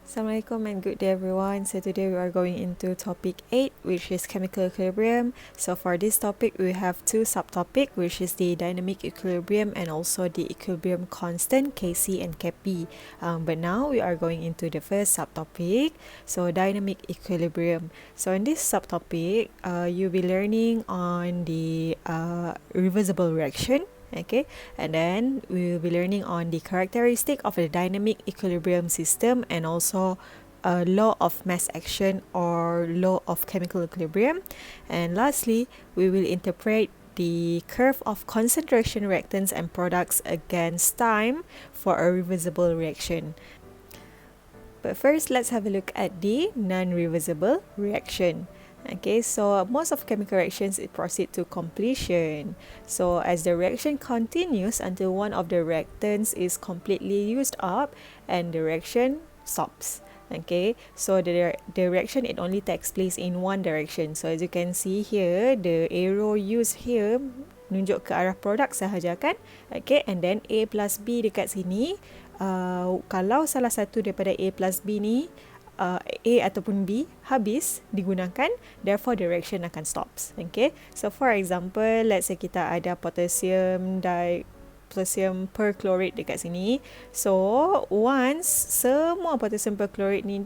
Assalamualaikum and good day everyone. So today we are going into topic 8, which is chemical equilibrium. So for this topic we have two subtopic, which is the dynamic equilibrium and also the equilibrium constant Kc and Kp. But now we are going into the first subtopic, so dynamic equilibrium. So in this subtopic, you'll be learning on the reversible reaction. Okay, and then we will be learning on the characteristic of a dynamic equilibrium system and also a law of mass action or law of chemical equilibrium. And lastly, we will interpret the curve of concentration reactants and products against time for a reversible reaction. But first, let's have a look at the non-reversible reaction. Okay, so most of chemical reactions it proceed to completion. So as the reaction continues until one of the reactants is completely used up and the reaction stops. Okay, so the reaction it only takes place in one direction. So as you can see here, the arrow used here nunjuk ke arah produk sahaja kan. Okay, and then A plus B dekat sini, kalau salah satu daripada A plus B ni A ataupun B habis digunakan, therefore the reaction akan stops. Okay, so for example, let's say kita ada potassium perchlorate dekat sini. So once semua potassium perchlorate ni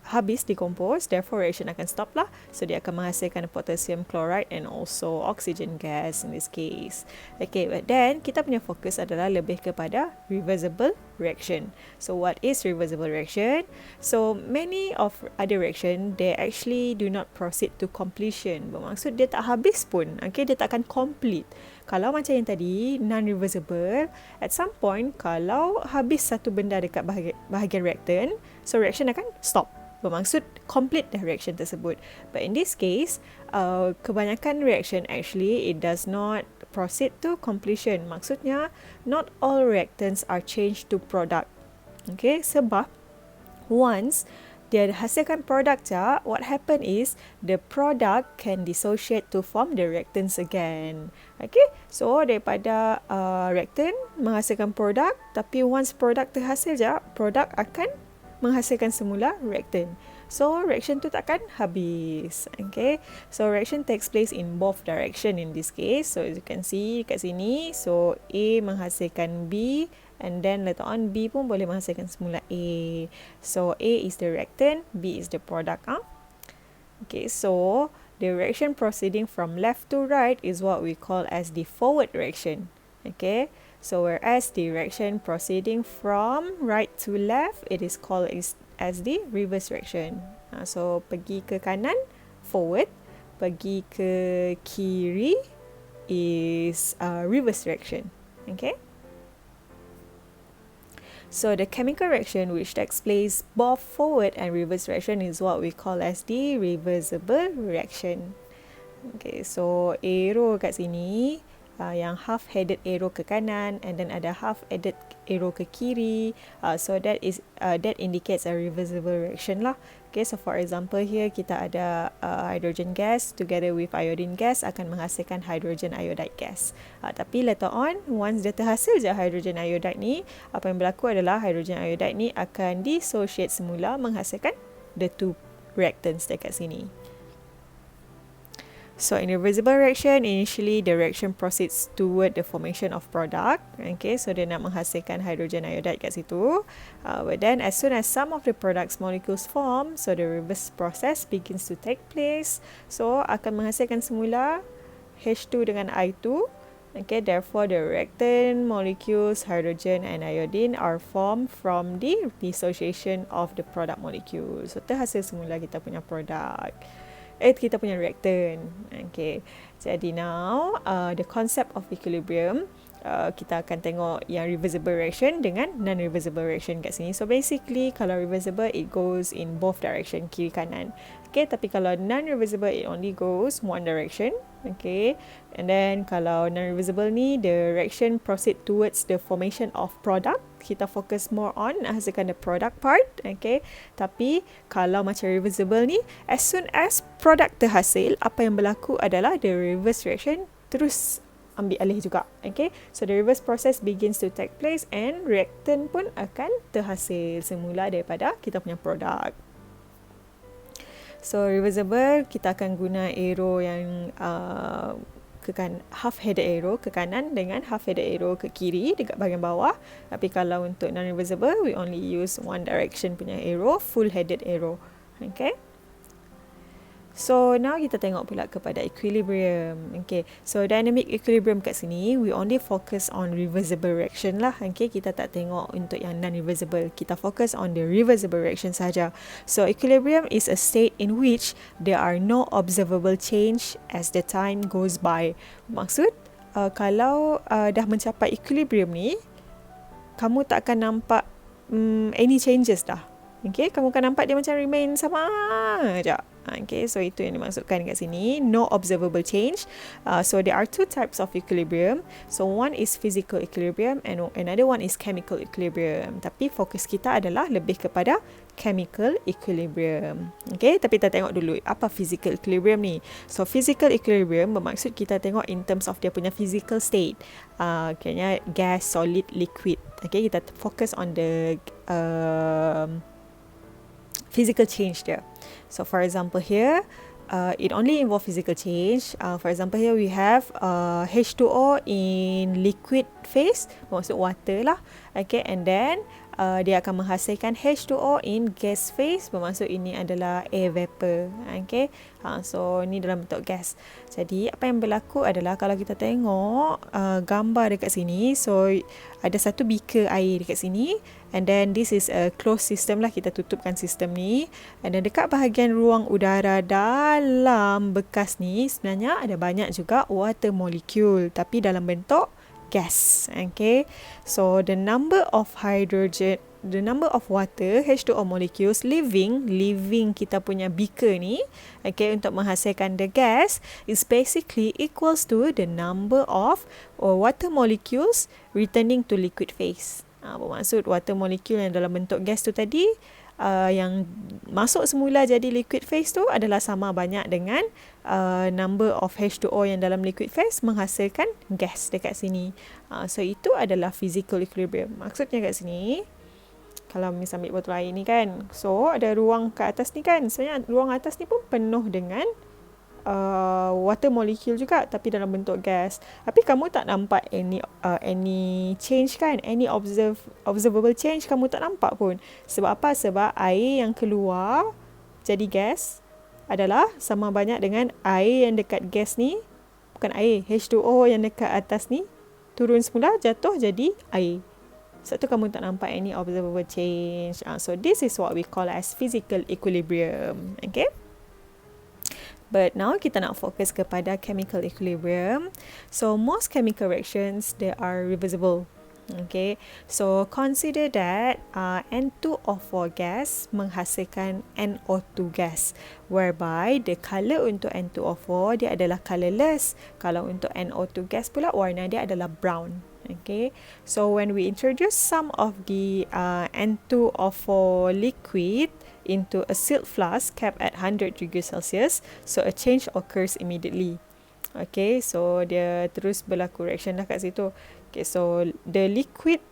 habis decompose, therefore reaction akan stop lah. So dia akan menghasilkan potassium chloride and also oxygen gas in this case. Okay, but then kita punya fokus adalah lebih kepada reversible reaction. So what is reversible reaction? So many of other reaction they actually do not proceed to completion. Bermaksud dia tak habis pun. Okay, dia tak akan complete. Kalau macam yang tadi non-reversible, at some point kalau habis satu benda dekat bahagian reactant, so reaction akan stop. Bermaksud complete the reaction tersebut. But in this case, kebanyakan reaction actually it does not proceed to completion. Maksudnya not all reactants are changed to product. Okay, sebab once dia hasilkan produk je, what happen is the product can dissociate to form the reactants again. Okay, so daripada reactant menghasilkan produk, tapi once produk terhasil je, produk akan menghasilkan semula reactant. So reaction tu takkan habis. Okay, so reaction takes place in both direction in this case. So as you can see kat sini, so A menghasilkan B and then later on B pun boleh menghasilkan semula A. So A is the reactant, B is the product. Okay, so the reaction proceeding from left to right is what we call as the forward reaction. Okay, so whereas the reaction proceeding from right to left, it is called as the reverse reaction. So pergi ke kanan, forward. Pergi ke kiri is reverse reaction. Okay. So the chemical reaction which takes place both forward and reverse reaction is what we call as the reversible reaction. Okay, so arrow kat sini, yang half-headed arrow ke kanan and then ada half-headed arrow ke kiri. So that indicates a reversible reaction lah. Okay, so for example here kita ada hydrogen gas together with iodine gas akan menghasilkan hydrogen iodide gas. Tapi later on, once dia terhasil je hydrogen iodide ni, apa yang berlaku adalah hydrogen iodide ni akan dissociate semula menghasilkan the two reactants dekat sini. So in reversible reaction, initially the reaction proceeds toward the formation of product. Okay, so dia nak menghasilkan hydrogen iodide kat situ. But then as soon as some of the products molecules form, so the reverse process begins to take place. So akan menghasilkan semula H2 dengan I2. Okay, therefore the reactant molecules hydrogen and iodine are formed from the dissociation of the product molecule. So terhasil semula kita punya produk. Kita punya reactant. Okay, jadi now the concept of equilibrium, kita akan tengok yang reversible reaction dengan non-reversible reaction kat sini. So basically kalau reversible it goes in both direction, kiri kanan. Okay, tapi kalau non-reversible it only goes one direction. Okay, and then kalau non-reversible ni the reaction proceed towards the formation of product. Kita fokus more on hasilkan the product part. Okay, tapi kalau macam reversible ni, as soon as product terhasil, apa yang berlaku adalah the reverse reaction terus ambil alih juga. Okay, so the reverse process begins to take place and reactant pun akan terhasil semula daripada kita punya produk. So reversible, kita akan guna arrow yang half-headed arrow ke kanan dengan half-headed arrow ke kiri dekat bahagian bawah. Tapi kalau untuk non-reversible, we only use one direction punya arrow, full-headed arrow. Okay. So now kita tengok pula kepada equilibrium. Okay, so dynamic equilibrium kat sini we only focus on reversible reaction lah. Okay, kita tak tengok untuk yang non-reversible. Kita focus on the reversible reaction saja. So equilibrium is a state in which there are no observable change as the time goes by. Maksud kalau dah mencapai equilibrium ni, kamu tak akan nampak any changes dah. Okay, kamu akan nampak dia macam remain sama aja. Okay, so itu yang dimaksudkan kat sini, no observable change. So there are two types of equilibrium. So one is physical equilibrium and another one is chemical equilibrium. Tapi fokus kita adalah lebih kepada chemical equilibrium. Okay, tapi kita tengok dulu apa physical equilibrium ni. So physical equilibrium bermaksud kita tengok in terms of dia punya physical state. Kayaknya gas, solid, liquid. Okay, kita fokus on the physical change there. So for example here, it only involve physical change. For example here we have H2O in liquid phase, maksud water lah. Okay, and then dia akan menghasilkan H2O in gas phase, bermaksud ini adalah air vapor. Okay, so ini dalam bentuk gas. Jadi apa yang berlaku adalah kalau kita tengok gambar dekat sini, so ada satu beaker air dekat sini, and then this is a closed system lah, kita tutupkan sistem ni, and then dekat bahagian ruang udara dalam bekas ni sebenarnya ada banyak juga water molecule tapi dalam bentuk gas. Okay, so the number of water H2O molecules leaving kita punya beaker ni, okay, untuk menghasilkan the gas is basically equals to the number of water molecules returning to liquid phase. Bermaksud water molecule yang dalam bentuk gas tu tadi, yang masuk semula jadi liquid phase tu adalah sama banyak dengan number of H2O yang dalam liquid phase menghasilkan gas dekat sini. So itu adalah physical equilibrium. Maksudnya kat sini, kalau misal ambil botol air ni kan, so ada ruang ke atas ni kan, sebenarnya ruang atas ni pun penuh dengan water molecule juga tapi dalam bentuk gas. Tapi kamu tak nampak any change kan, any observable change kamu tak nampak pun. Sebab apa? Sebab air yang keluar jadi gas adalah sama banyak dengan air yang dekat gas ni, bukan air, H2O yang dekat atas ni turun semula jatuh jadi air. Sebab tu kamu tak nampak any observable change. So this is what we call as physical equilibrium. Okay, but now kita nak fokus kepada chemical equilibrium. So most chemical reactions, they are reversible. Okay, so consider that N2O4 gas menghasilkan NO2 gas, whereby the colour untuk N2O4 dia adalah colourless. Kalau untuk NO2 gas pula warna dia adalah brown. Okay, so when we introduce some of the N2O4 liquid into a sealed flask kept at 100 degrees Celsius, so a change occurs immediately. Okay, so dia terus berlaku reaction dah kat situ. Okay, so the liquid,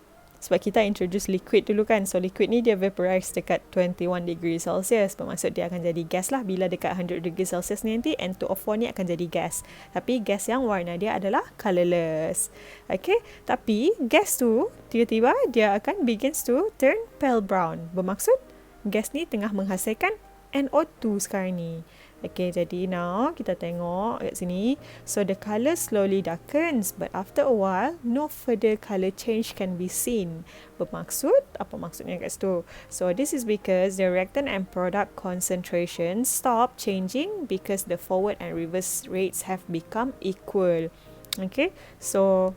sebab kita introduce liquid dulu kan, so liquid ni dia vaporize dekat 21 degrees Celsius, bermaksud dia akan jadi gas lah. Bila dekat 100 degrees Celsius ni nanti N2O4 ni akan jadi gas, tapi gas yang warna dia adalah colourless. Okay, tapi gas tu tiba-tiba dia akan begins to turn pale brown, bermaksud gas ni tengah menghasilkan NO2 sekarang ni. Okay, jadi now kita tengok kat sini. So the colour slowly darkens, but after a while, no further colour change can be seen. Bermaksud, apa maksudnya kat situ? So this is because the reactant and product concentration stop changing because the forward and reverse rates have become equal. Okay, so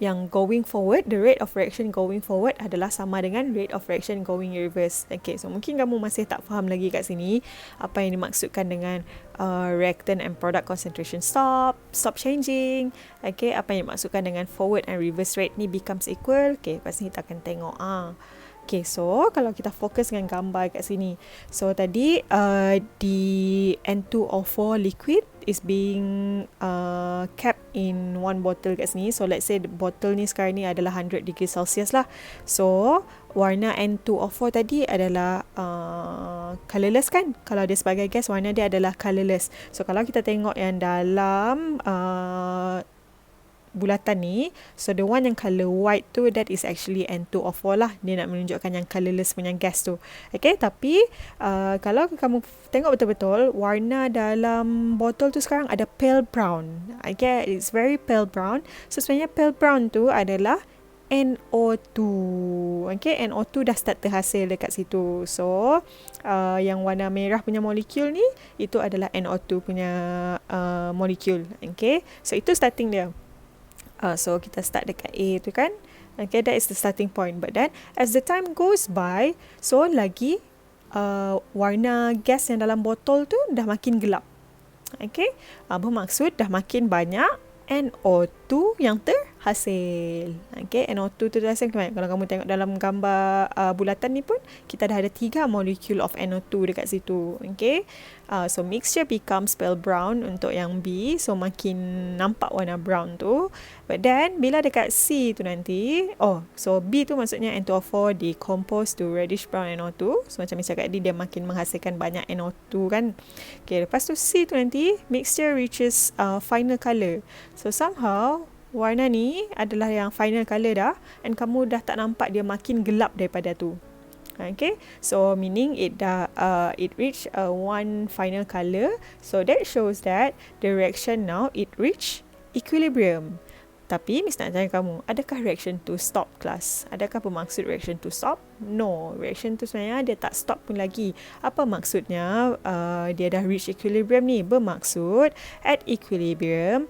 yang going forward, the rate of reaction going forward adalah sama dengan rate of reaction going reverse. Okay, so mungkin kamu masih tak faham lagi kat sini apa yang dimaksudkan dengan reactant and product concentration stop changing. Okay, apa yang dimaksudkan dengan forward and reverse rate ni becomes equal. Okay, lepas ni kita akan tengok Okay, so kalau kita fokus dengan gambar kat sini. So tadi the N2O4 liquid is being kept in one bottle kat sini. So let's say the bottle ni sekarang ni adalah 100 degree Celsius lah. So warna N2O4 tadi adalah colourless kan? Kalau dia sebagai gas, warna dia adalah colourless. So kalau kita tengok yang dalam bulatan ni, so the one yang colour white tu, that is actually N2O4 lah. Dia nak menunjukkan yang colourless punya gas tu. Okay, tapi kalau kamu tengok betul-betul, warna dalam botol tu sekarang ada pale brown. Okay, it's very pale brown. So sebenarnya pale brown tu adalah NO2. Okay, NO2 dah start terhasil dekat situ. So yang warna merah punya molekul ni, itu adalah NO2 punya molekul. Okay, so itu starting dia. So kita start dekat A tu kan. Okay, that is the starting point. But then as the time goes by, so lagi warna gas yang dalam botol tu dah makin gelap. Okay, bermaksud dah makin banyak NO2 yang terhasil. Okay, NO2 tu terhasil. Kalau kamu tengok dalam gambar bulatan ni pun, kita dah ada 3 molekul of NO2 dekat situ. Okay, so mixture becomes pale brown untuk yang B. So makin nampak warna brown tu. But then bila dekat C tu nanti, so B tu maksudnya N2O4 decompose to reddish brown NO2. So macam cakap tadi, dia makin menghasilkan banyak NO2 kan. Okay, lepas tu C tu nanti, mixture reaches final colour. So somehow warna ni adalah yang final colour dah, and kamu dah tak nampak dia makin gelap daripada tu. Okay, so meaning it reach one final colour. So that shows that the reaction now it reach equilibrium. Tapi Miss nak tanya kamu, adakah reaction to stop kelas? Adakah bermaksud reaction to stop? No, reaction tu sebenarnya dia tak stop pun lagi. Apa maksudnya dia dah reach equilibrium ni? Bermaksud at equilibrium,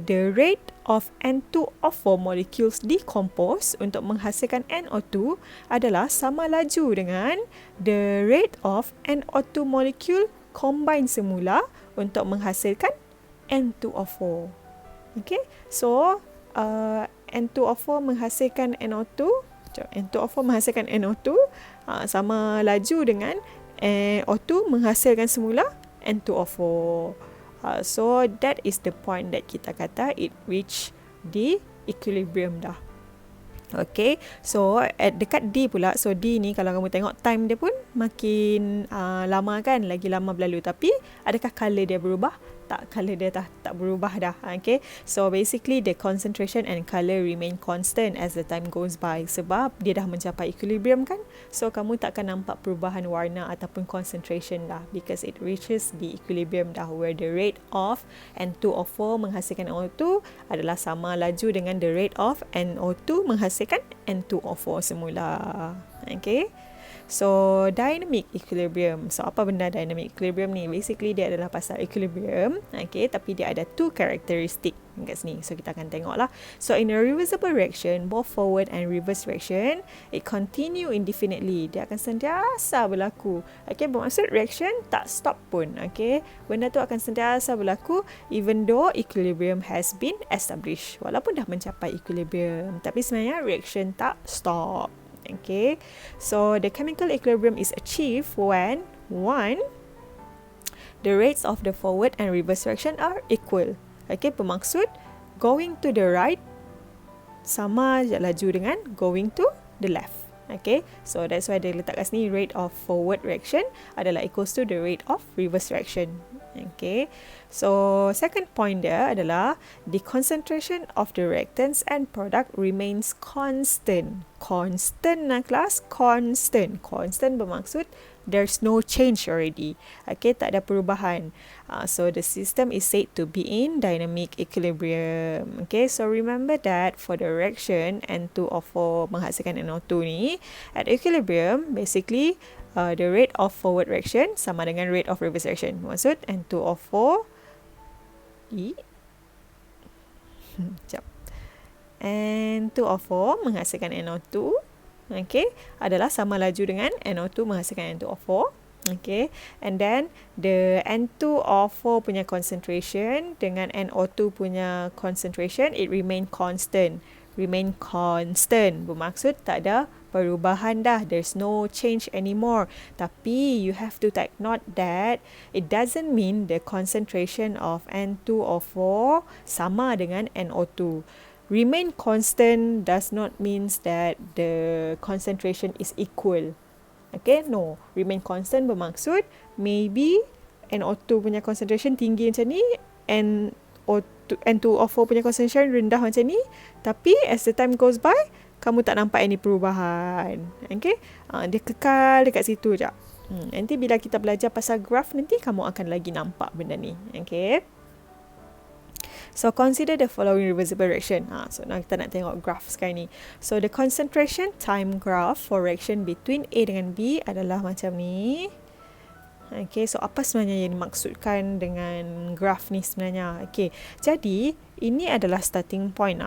the rate of N2O4 molecules decompose untuk menghasilkan NO2 adalah sama laju dengan the rate of NO2 molecule combine semula untuk menghasilkan N2O4. Okay, so N2O4 menghasilkan NO2. N2O4 menghasilkan NO2 sama laju dengan O2 menghasilkan semula N2O4. So that is the point that kita kata it reach the equilibrium dah. Okay, so at dekat D pula, so D ni kalau kamu tengok time dia pun makin lama kan, lagi lama berlalu. Tapi adakah colour dia berubah? Tak, colour dia tak berubah dah. Okay, so basically the concentration and colour remain constant as the time goes by, sebab dia dah mencapai equilibrium kan. So kamu takkan nampak perubahan warna ataupun concentration dah, because it reaches the equilibrium dah, where the rate of N2O4 menghasilkan NO2 adalah sama laju dengan the rate of NO2 menghasilkan N2O4 semula. Okay, so dynamic equilibrium. So apa benda dynamic equilibrium ni? Basically dia adalah pasal equilibrium. Okay, tapi dia ada 2 karakteristik kat sini. So kita akan tengok lah. So in a reversible reaction, both forward and reverse reaction, it continue indefinitely. Dia akan sentiasa berlaku. Okay, bermaksud reaction tak stop pun. Okay, benda tu akan sentiasa berlaku even though equilibrium has been established. Walaupun dah mencapai equilibrium, tapi sebenarnya reaction tak stop. Okay, so the chemical equilibrium is achieved when 1. The rates of the forward and reverse reaction are equal. Okay, bermaksud going to the right sama je laju dengan going to the left. Okay, so that's why dia letak kat sini rate of forward reaction adalah equals to the rate of reverse reaction. Okay, so second point dia adalah the concentration of the reactants and product remains constant. Constant lah kelas, constant. Constant bermaksud there's no change already. Okay, tak ada perubahan. So the system is said to be in dynamic equilibrium. Okay, so remember that for the reaction N2O4 menghasilkan NO2 ni, at equilibrium, basically the rate of forward reaction sama dengan rate of reverse reaction. Maksud N2O4 N2O4 menghasilkan NO2, okay, adalah sama laju dengan NO2 menghasilkan N2O4. Okay, and then the N2O4 punya concentration dengan NO2 punya concentration, it remain constant. remain constant. Bermaksud tak ada perubahan dah. There's no change anymore. Tapi you have to take note that it doesn't mean the concentration of N2O4 sama dengan NO2. Remain constant does not mean that the concentration is equal. Okay, no. Remain constant bermaksud maybe NO2 punya concentration tinggi macam ni, N2O4 punya concentration rendah macam ni, tapi as the time goes by, kamu tak nampak any perubahan. Okay? Dia kekal dekat situ je. Nanti bila kita belajar pasal graph nanti, kamu akan lagi nampak benda ni. Okay? So, consider the following reversible reaction. So, now kita nak tengok graph sekarang ni. So, the concentration time graph for reaction between A dengan B adalah macam ni. Okay, so apa sebenarnya yang dimaksudkan dengan graph ni sebenarnya? Okay, jadi ini adalah starting point.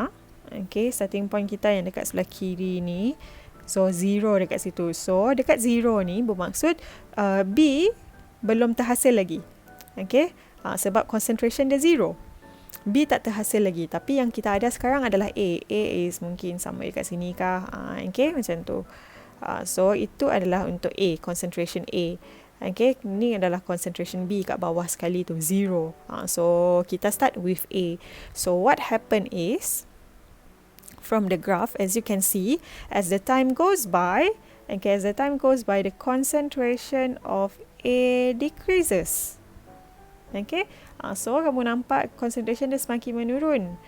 Okay, starting point kita yang dekat sebelah kiri ni. So, 0 dekat situ. So, dekat 0 ni bermaksud B belum terhasil lagi. Okay, sebab concentration dia 0. B tak terhasil lagi. Tapi yang kita ada sekarang adalah A. A is mungkin sama dekat sini kah? Okay, macam tu. So, itu adalah untuk A, concentration A. Okay, ni adalah concentration B kat bawah sekali tu, 0. So, kita start with A. So, what happened is, from the graph, as you can see, as the time goes by, the concentration of A decreases. Okay, so kamu nampak concentration dia semakin menurun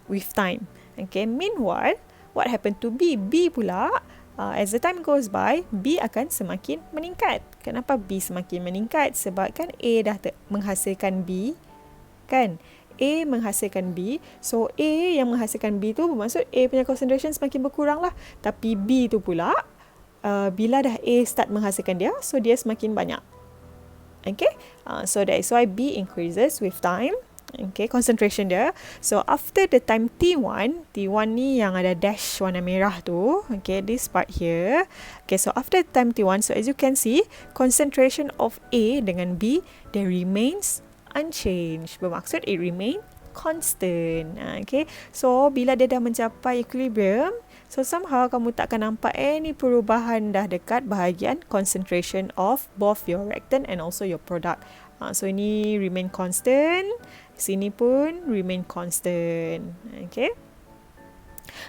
with time. Okay, meanwhile, what happened to B? B pula, as the time goes by, B akan semakin meningkat. Kenapa B semakin meningkat? Sebab kan A dah menghasilkan B, kan? A menghasilkan B. So, A yang menghasilkan B tu bermaksud A punya concentration semakin berkurang lah. Tapi B tu pula, bila dah A start menghasilkan dia, so dia semakin banyak. Okay, so that is why B increases with time. Okay, concentration dia. So, after the time T1 ni yang ada dash warna merah tu. Okay, this part here. Okay, so after time T1, so as you can see, concentration of A dengan B, they remains unchanged. Bermaksud it remain constant. Okay, so bila dia dah mencapai equilibrium, so somehow kamu tak akan nampak any perubahan dah dekat bahagian concentration of both your reactant and also your product. So ini remain constant, sini pun remain constant. Okay,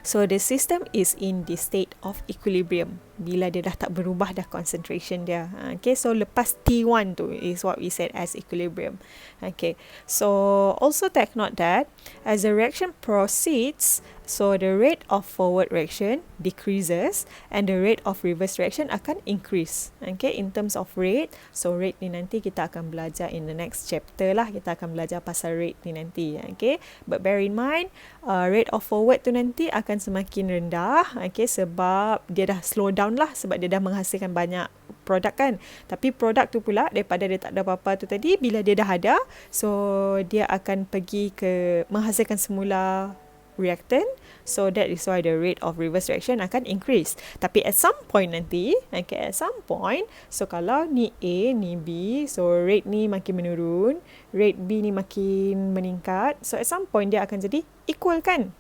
so the system is in the state of equilibrium bila dia dah tak berubah dah concentration dia. Okay, so lepas T1 tu is what we said as equilibrium. Okay, so also take note that as the reaction proceeds, so the rate of forward reaction decreases and the rate of reverse reaction akan increase. Okay, in terms of rate, so rate ni nanti kita akan belajar in the next chapter lah. Kita akan belajar pasal rate ni nanti. Okay, but bear in mind, rate of forward tu nanti akan semakin rendah. Okay, sebab dia dah slow down lah, sebab dia dah menghasilkan banyak produk kan. Tapi produk tu pula, daripada dia tak ada apa-apa tu tadi, bila dia dah ada, so dia akan pergi ke menghasilkan semula reactant. So that is why the rate of reverse reaction akan increase. Tapi at some point nanti, okay, at some point, so kalau ni A, ni B, so rate ni makin menurun, rate B ni makin meningkat, so at some point dia akan jadi equal kan.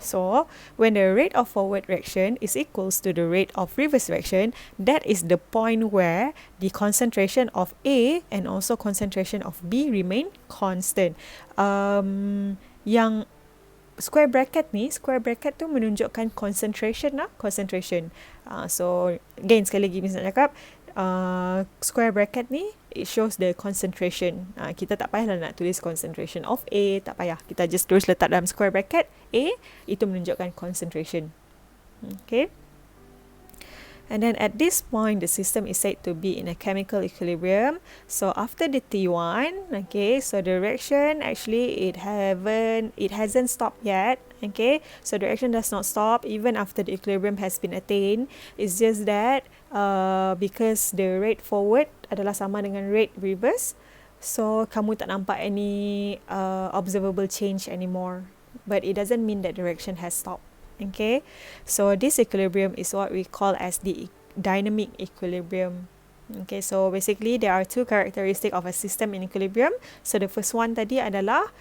So, when the rate of forward reaction is equals to the rate of reverse reaction, that is the point where the concentration of A and also concentration of B remain constant. Yang square bracket tu menunjukkan concentration lah, concentration. So, again, sekali lagi misalnya cakap, square bracket ni, it shows the concentration. Kita tak payahlah nak tulis concentration of A, tak payah. Kita just terus letak dalam square bracket A, itu menunjukkan concentration. Okay. And then at this point, the system is said to be in a chemical equilibrium. So after the T1, okay, so the reaction actually it hasn't stopped yet. Okay, so the reaction does not stop even after the equilibrium has been attained. It's just that because the rate forward adalah sama dengan rate reverse, so kamu tak nampak any observable change anymore. But it doesn't mean that the reaction has stopped. Okay, so this equilibrium is what we call as the dynamic equilibrium. Okay, so basically there are two characteristics of a system in equilibrium. So the first one tadi adalah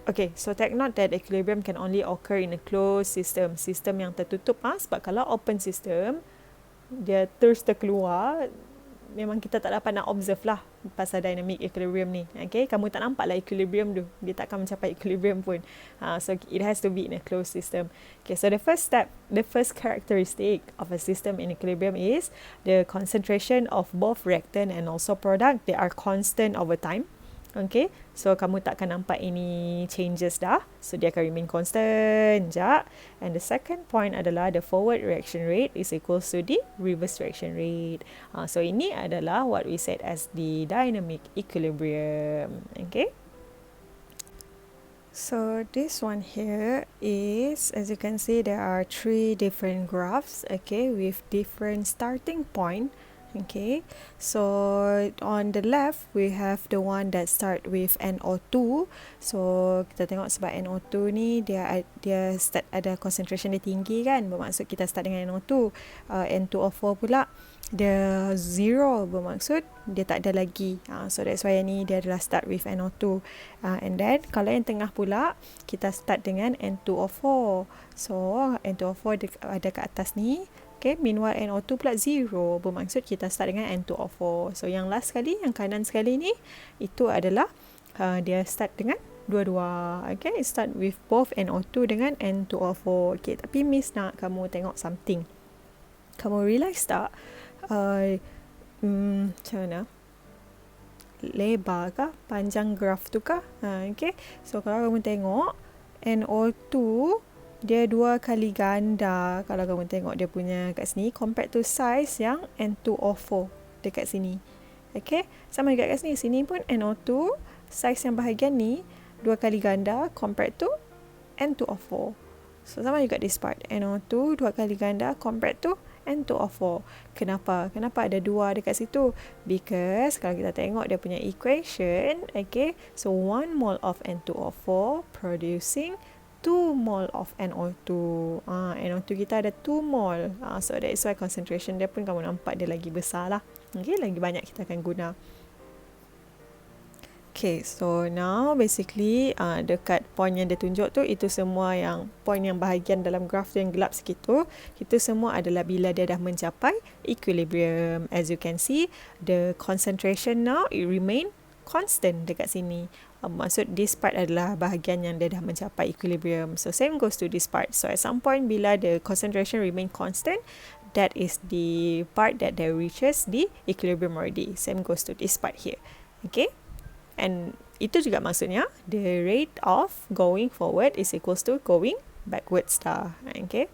Okay, so take note that equilibrium can only occur in a closed system. Sistem yang tertutup. Sebab kalau open system, dia terus terkeluar, memang kita tak dapat nak observe lah pasal dynamic equilibrium ni. Okay, kamu tak nampak lah equilibrium tu. Dia takkan mencapai equilibrium pun. So it has to be in a closed system. Okay, so the first characteristic of a system in equilibrium is the concentration of both reactant and also product. They are constant over time. Okay, so kamu takkan nampak any changes dah. So dia akan remain constant je. And the second point adalah the forward reaction rate is equals to the reverse reaction rate. So ini adalah what we said as the dynamic equilibrium. Okay. So this one here is, as you can see, there are 3 different graphs, okay, with different starting point. Okay, so on the left we have the one that start with NO2. So kita tengok sebab NO2 ni dia start ada concentration dia tinggi kan, bermaksud kita start dengan NO2. N2O4 pula dia 0, bermaksud dia tak ada lagi. So that's why yang ni dia adalah start with NO2. And then kalau yang tengah pula kita start dengan N2O4. So N2O4 ada kat atas ni. Okay, meanwhile NO2 pula 0, bermaksud kita start dengan N2O4. So yang last sekali, yang kanan sekali ni, itu adalah dia start dengan dua-dua. Okay, start with both NO2 dengan N2O4. Okay, tapi Miss nak kamu tengok something. Kamu realise tak? Macam mana? Lebar kah? Panjang graf tu kah? Okay, so kalau kamu tengok, NO2 dia 2 kali ganda kalau kamu tengok dia punya kat sini compared to size yang N2O4 dekat sini. Okay, sama juga kat sini. Sini pun NO2 size yang bahagian ni 2 kali ganda compared to N2O4. So sama juga this part. NO2 2 kali ganda compared to N2O4. Kenapa? Kenapa ada 2 dekat situ? Because kalau kita tengok dia punya equation, okay, so 1 mole of N2O4 producing 2 mole of NO2. NO2 kita ada 2 mole. So that is why concentration dia pun kamu nampak dia lagi besar lah. Okay, lagi banyak kita akan guna. Okay, so now basically dekat point yang dia tunjuk tu, itu semua yang point yang bahagian dalam graf tu yang gelap sikit tu, itu semua adalah bila dia dah mencapai equilibrium. As you can see, the concentration now it remain constant dekat sini. Maksud this part adalah bahagian yang dia dah mencapai equilibrium. So same goes to this part. So at some point bila the concentration remain constant, that is the part that they reaches the equilibrium already. Same goes to this part here. Okay, and itu juga maksudnya the rate of going forward is equals to going backwards dah. Okay,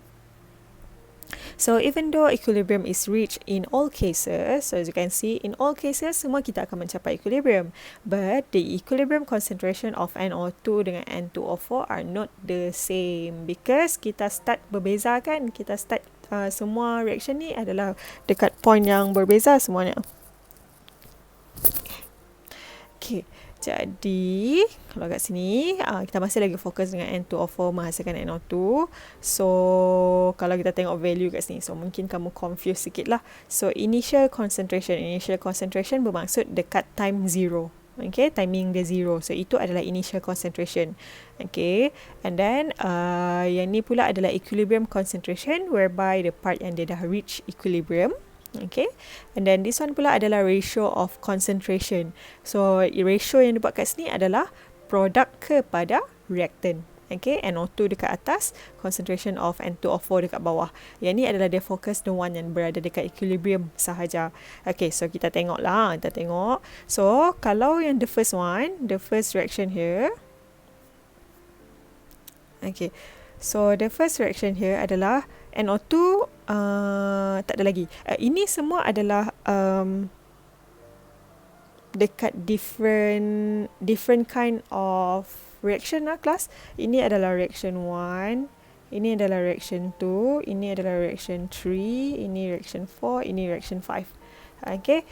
so even though equilibrium is reached in all cases, so as you can see, in all cases semua kita akan mencapai equilibrium, but the equilibrium concentration of NO2 dengan N2O4 are not the same because kita start berbeza kan. Kita start semua reaction ni adalah dekat point yang berbeza semuanya. Okay, jadi kalau kat sini kita masih lagi fokus dengan N2O4 menghasilkan NO2. So kalau kita tengok value kat sini, so mungkin kamu confuse sikit lah. So initial concentration bermaksud dekat time 0. Okay, timing dia 0. So itu adalah initial concentration. Okay, and then yang ni pula adalah equilibrium concentration, whereby the part yang dia dah reach equilibrium. Okay, and then this one pula adalah ratio of concentration. So ratio yang dibuat kat sini adalah produk kepada reactant. Okay, NO2 dekat atas, concentration of N2O4 dekat bawah. Yang ni adalah dia fokus the one yang berada dekat equilibrium sahaja. Okay, so kita tengok lah. Kita tengok. So kalau yang the first one, the first reaction here. Okay, so the first reaction here adalah NO2 tak ada lagi. Ini semua adalah dekat different kind of reaction lah kelas. Ini adalah reaction 1, ini adalah reaction 2, ini adalah reaction 3, ini reaction 4, ini reaction 5. Okay,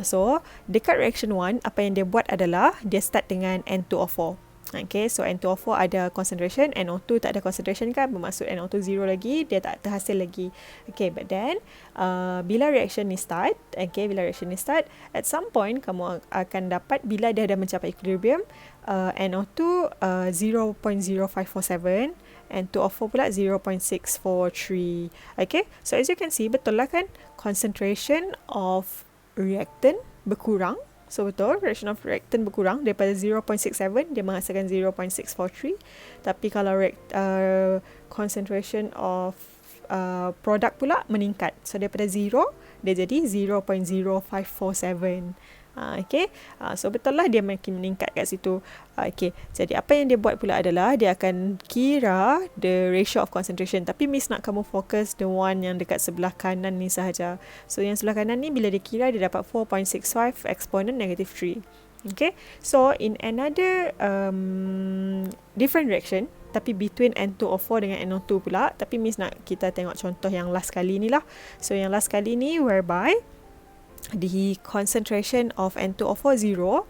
so dekat reaction 1 apa yang dia buat adalah dia start dengan N2O4. Okay, so N2O4 ada concentration, NO2 tak ada concentration kan, bermaksud NO2 zero lagi, dia tak terhasil lagi. Okay, but then bila reaction ni start, at some point kamu akan dapat bila dia dah mencapai equilibrium, NO2 0.0547 and 2O4 pula 0.643. Okay, so as you can see, betul lah kan, concentration of reactant berkurang. So betul, reaction of reactant berkurang daripada 0.67, dia menghasilkan 0.643. Tapi kalau concentration of product pula meningkat. So daripada 0, dia jadi 0.0547. Okay, so betul lah dia makin meningkat kat situ. Okay, jadi apa yang dia buat pula adalah dia akan kira the ratio of concentration. Tapi Miss nak kamu fokus the one yang dekat sebelah kanan ni sahaja. So yang sebelah kanan ni bila dia kira dia dapat 4.65 exponent negative 3. Okay, so in another different reaction, tapi between N2O4 dengan NO2 pula. Tapi Miss nak kita tengok contoh yang last kali ni lah. So yang last kali ni whereby the concentration of N2O4 0,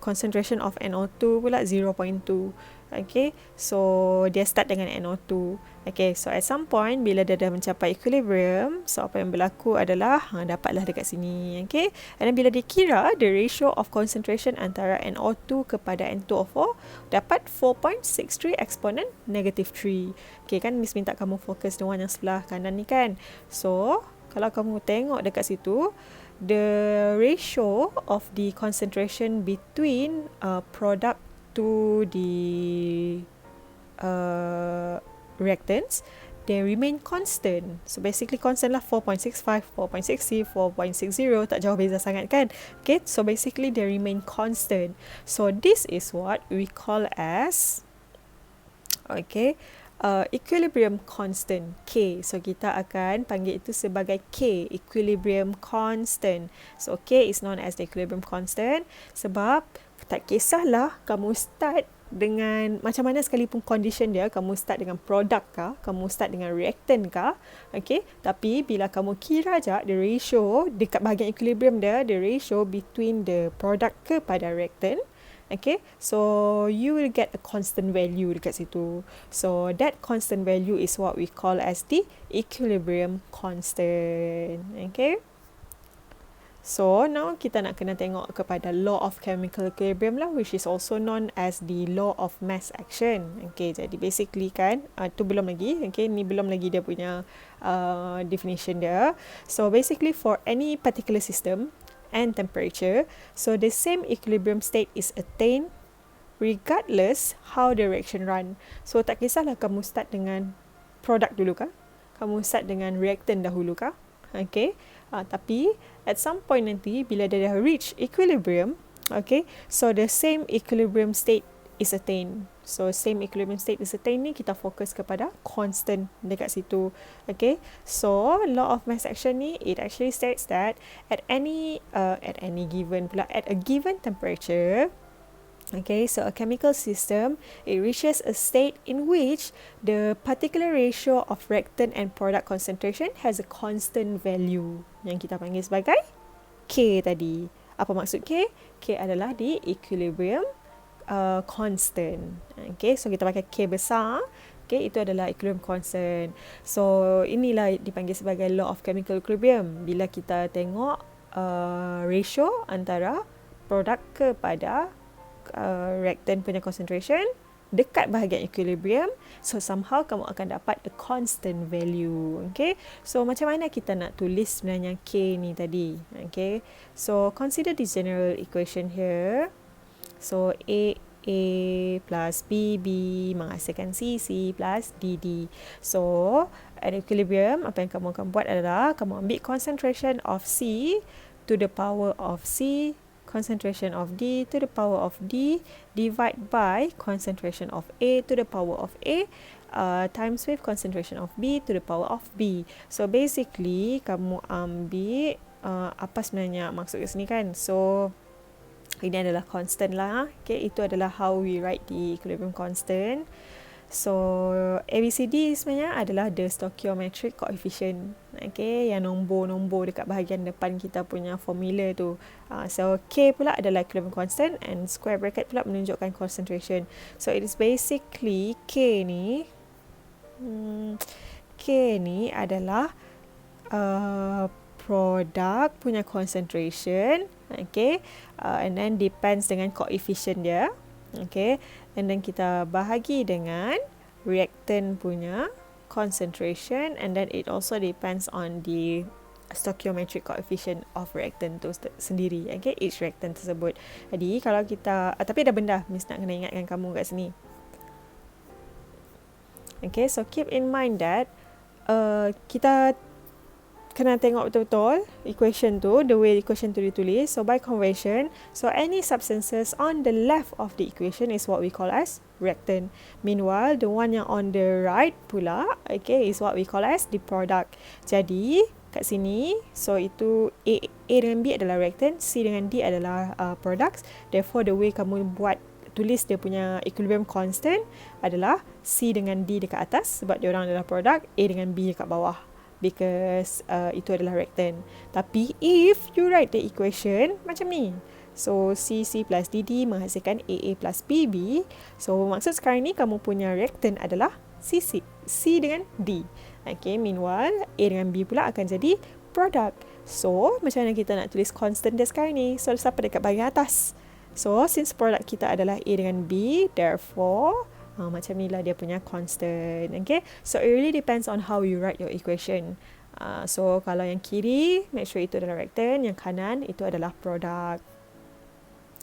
concentration of NO2 pula 0.2. Okay, so dia start dengan NO2. Okay, so at some point bila dia dah mencapai equilibrium, so apa yang berlaku adalah dapatlah dekat sini. Okay, and then bila dikira the ratio of concentration antara NO2 kepada N2O4 dapat 4.63 exponent negative 3. Okay kan, Miss minta kamu fokus the one yang sebelah kanan ni kan. So kalau kamu tengok dekat situ, the ratio of the concentration between product to the reactants, they remain constant. So basically constant lah, 4.65, 4.60, 4.60, tak jauh beza sangat kan. Okay, so basically they remain constant. So this is what we call as, okay, equilibrium constant, K. So kita akan panggil itu sebagai K, equilibrium constant. So K is known as the equilibrium constant sebab tak kisahlah kamu start dengan macam mana sekalipun condition dia, kamu start dengan produk kah, kamu start dengan reactant kah, okay, tapi bila kamu kira je the ratio dekat bahagian equilibrium dia, the ratio between the product kepada reactant, okay, so you will get a constant value dekat situ. So that constant value is what we call as the equilibrium constant. Okay, so now kita nak kena tengok kepada law of chemical equilibrium lah, which is also known as the law of mass action. Okay, jadi basically kan, tu belum lagi, okay, ni belum lagi dia punya definition dia. So basically for any particular system and temperature, so the same equilibrium state is attained regardless how the reaction run. So tak kisahlah kamu start dengan produk dulu kah, kamu start dengan reactant dahulu kah, okay, tapi at some point nanti bila dia dah reach equilibrium, okay, so the same equilibrium state is attained. So same equilibrium state is attained ni kita fokus kepada constant dekat situ. Okay, so law of mass action ni, it actually states that at a given temperature, okay, so a chemical system, it reaches a state in which the particular ratio of reactant and product concentration has a constant value yang kita panggil sebagai K tadi. Apa maksud K? K adalah the equilibrium constant. Okay, so kita pakai K besar. Okay, itu adalah equilibrium constant. So inilah dipanggil sebagai law of chemical equilibrium. Bila kita tengok ratio antara produk kepada reactant punya concentration dekat bahagian equilibrium, so somehow kamu akan dapat a constant value. Okay, so macam mana kita nak tulis sebenarnya K ni tadi? Okay, so consider the general equation here. So A plus B menghasilkan C plus D. So at equilibrium, apa yang kamu akan buat adalah kamu ambil concentration of C to the power of C, concentration of D to the power of D, divide by concentration of A to the power of A, times with concentration of B to the power of B. So basically kamu ambil apa sebenarnya maksud kat sini kan. So ini adalah constant lah. Okay, itu adalah how we write the equilibrium constant. So ABCD sebenarnya adalah the stoichiometric coefficient. Okay, yang nombor-nombor dekat bahagian depan kita punya formula tu. So K pula adalah equilibrium constant and square bracket pula menunjukkan concentration. So it is basically K ni adalah produk punya concentration, okay, and then depends dengan coefficient dia, okay, and then kita bahagi dengan reactant punya concentration, and then it also depends on the stoichiometric coefficient of reactant tu sendiri, okay, each reactant tersebut. Jadi kalau kita tapi ada benda Miss nak kena ingatkan kamu kat sini. Okay, so keep in mind that kita kena tengok betul-betul equation tu, the way equation tu ditulis. So by convention, so any substances on the left of the equation is what we call as reactant. Meanwhile, the one yang on the right pula, okay, is what we call as the product. Jadi kat sini, so itu A dengan B adalah reactant, C dengan D adalah products. Therefore, the way kamu tulis dia punya equilibrium constant adalah C dengan D dekat atas sebab dia orang adalah product, A dengan B dekat bawah, because itu adalah reactant. Tapi if you write the equation macam ni, so C plus DD menghasilkan AA plus BB, so maksud sekarang ni kamu punya reactant adalah C dengan D. Okay, meanwhile A dengan B pula akan jadi product. So macam mana kita nak tulis constant dia sekarang ni? So siapa dekat bahagian atas? So since product kita adalah A dengan B, therefore macam ni lah dia punya constant. Okay, so it really depends on how you write your equation. So kalau yang kiri, make sure itu adalah reactant, yang kanan itu adalah product.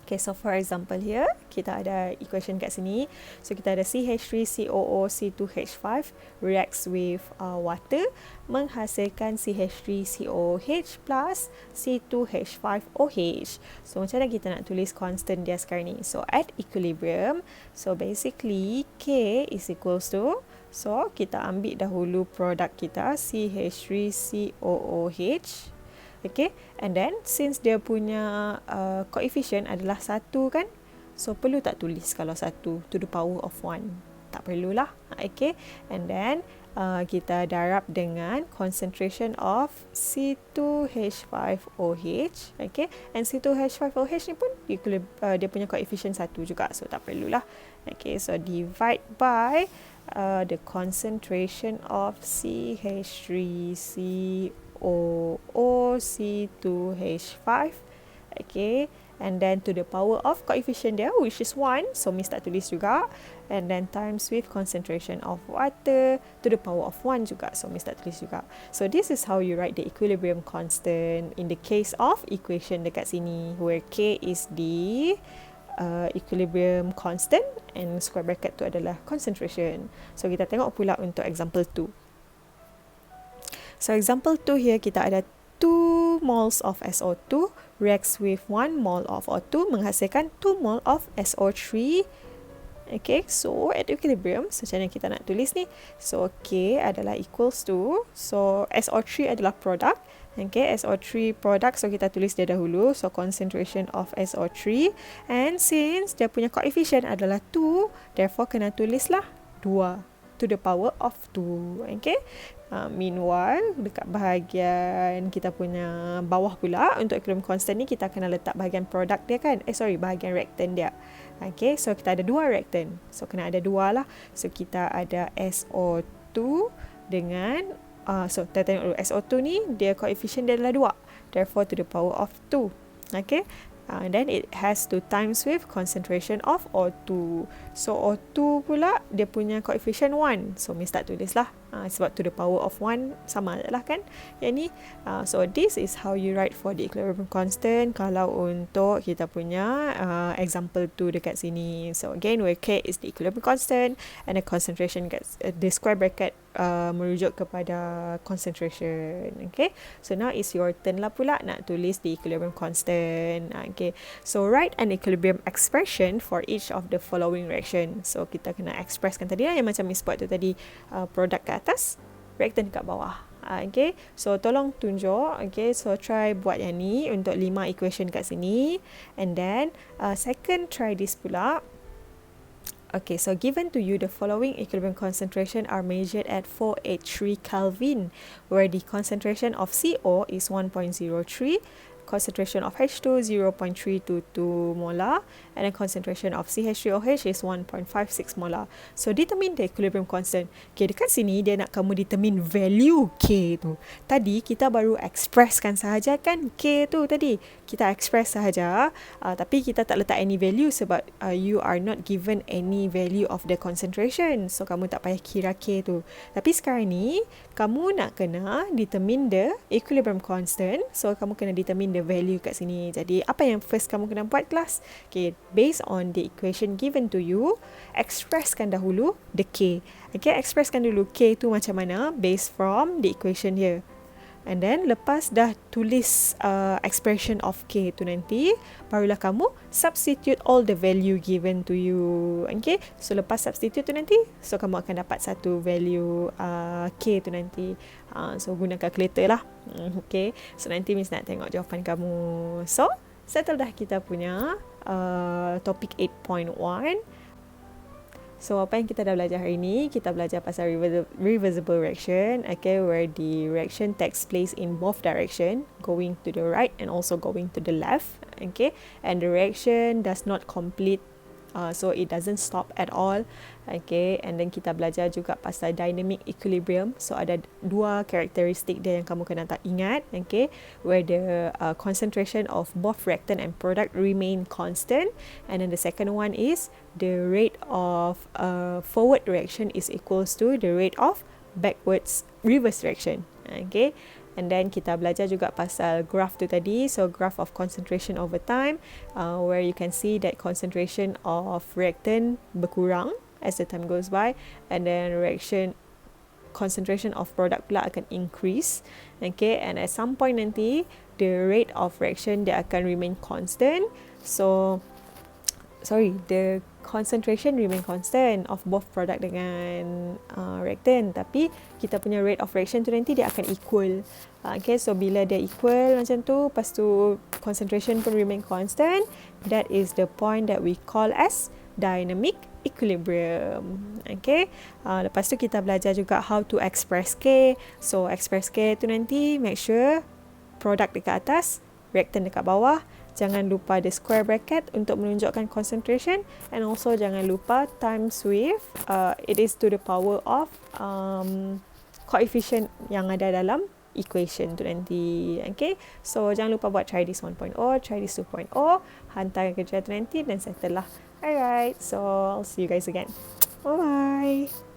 Okay, so for example here, kita ada equation kat sini. So kita ada CH3COO C2H5 reacts with water menghasilkan CH3COH plus C2H5OH. So macam mana kita nak tulis constant dia sekarang ni? So at equilibrium, so basically K is equals to, so kita ambil dahulu produk kita CH3COOH. Okay, and then since dia punya coefficient adalah 1 kan, so perlu tak tulis kalau 1 to the power of 1? Tak perlulah. Okay, and then kita darab dengan concentration of C2H5OH. Okay, and C2H5OH ni pun dia punya coefficient 1 juga, so tak perlulah. Okay, so divide by the concentration of CH3COOC2H5, okay, and then to the power of coefficient dia which is 1, so Miss tak tulis juga, and then times with concentration of water to the power of 1 juga, so Miss tak tulis juga. So this is how you write the equilibrium constant in the case of equation dekat sini, where K is the equilibrium constant and square bracket tu adalah concentration. So kita tengok pula untuk example 2. So example 2 here, kita ada 2 moles of SO2 reacts with 1 mole of O2 menghasilkan 2 mole of SO3. Okay, so at equilibrium, so macam mana kita nak tulis ni? So K adalah equals to, so SO3 adalah product. Okay, SO3 product, so kita tulis dia dahulu. So concentration of SO3, and since dia punya coefficient adalah 2, therefore kena tulislah 2 to the power of 2. Okay, meanwhile dekat bahagian kita punya bawah pula untuk equilibrium constant ni kita kena letak bahagian product dia kan, bahagian reactant dia. Okay, so kita ada 2 reactant, so kena ada 2 lah. So kita ada SO2 dengan so kita tengok dulu, SO2 ni dia coefficient dia adalah 2, therefore to the power of 2. Okay, and then it has to times with concentration of O2. So O2 pula dia punya coefficient 1, so Miss tak tulis lah, sebab to the power of 1 sama je lah kan yang ni. So this is how you write for the equilibrium constant kalau untuk kita punya example 2 dekat sini. So again, where K is the equilibrium constant and the concentration gets the square bracket merujuk kepada concentration. Okay, so now is your turn lah pula nak tulis the equilibrium constant. Okay, so write an equilibrium expression for each of the following reaction. So kita kena expresskan tadi lah yang macam Miss buat tu tadi, produk kat atas, reactant kat bawah. Okay, so tolong tunjuk. Okay, so try buat yang ni untuk 5 equation kat sini, and then second try this pula Okay, so given to you the following equilibrium concentration are measured at 483 Kelvin, where the concentration of CO is 1.03, concentration of H2 0.322 molar, and the concentration of CH3OH is 1.56 molar. So determine the equilibrium constant. Okay, dekat sini dia nak kamu determine value K tu. Tadi kita baru expresskan sahaja kan K tu tadi. Kita express sahaja, tapi kita tak letak any value sebab you are not given any value of the concentration. So kamu tak payah kira K tu. Tapi sekarang ni kamu nak kena determine the equilibrium constant. So kamu kena determine the value kat sini. Jadi apa yang first kamu kena buat kelas? Okay, based on the equation given to you, expresskan dahulu the K. Okay, expresskan dulu K tu macam mana based from the equation here. And then lepas dah tulis expression of K tu nanti, barulah kamu substitute all the value given to you. Okay, so lepas substitute tu nanti, so kamu akan dapat satu value K tu nanti. So guna calculator lah. Okay, so nanti Miss nak tengok jawapan kamu. So settle dah kita punya topik 8.1. So apa yang kita dah belajar hari ni, kita belajar pasal reversible reaction, okay, where the reaction takes place in both direction, going to the right and also going to the left, okay, and the reaction does not complete, so it doesn't stop at all, okay. And then kita belajar juga pasal dynamic equilibrium. So ada dua karakteristik dia yang kamu kena tak ingat, okay, where the concentration of both reactant and product remain constant, and then the second one is the rate of forward reaction is equals to the rate of backwards reverse reaction, okay. And then kita belajar juga pasal graph tu tadi. So graph of concentration over time, where you can see that concentration of reactant berkurang as the time goes by, and then concentration of product pula akan increase, okay. And at some point nanti the rate of reaction dia akan remain constant. So the concentration remain constant of both product dengan reactant, tapi kita punya rate of reaction tu nanti dia akan equal. Okay, so bila dia equal macam tu, lepas tu concentration pun remain constant, that is the point that we call as dynamic equilibrium. Okay, lepas tu kita belajar juga how to express K. So express K tu nanti make sure product dekat atas, reactant dekat bawah. Jangan lupa the square bracket untuk menunjukkan concentration, and also jangan lupa times with it is to the power of coefficient yang ada dalam equation tu nanti. Okay, so jangan lupa buat try this 1.0, try this 2.0, hantar kerja tu nanti dan settle lah. Alright, so I'll see you guys again. Bye bye.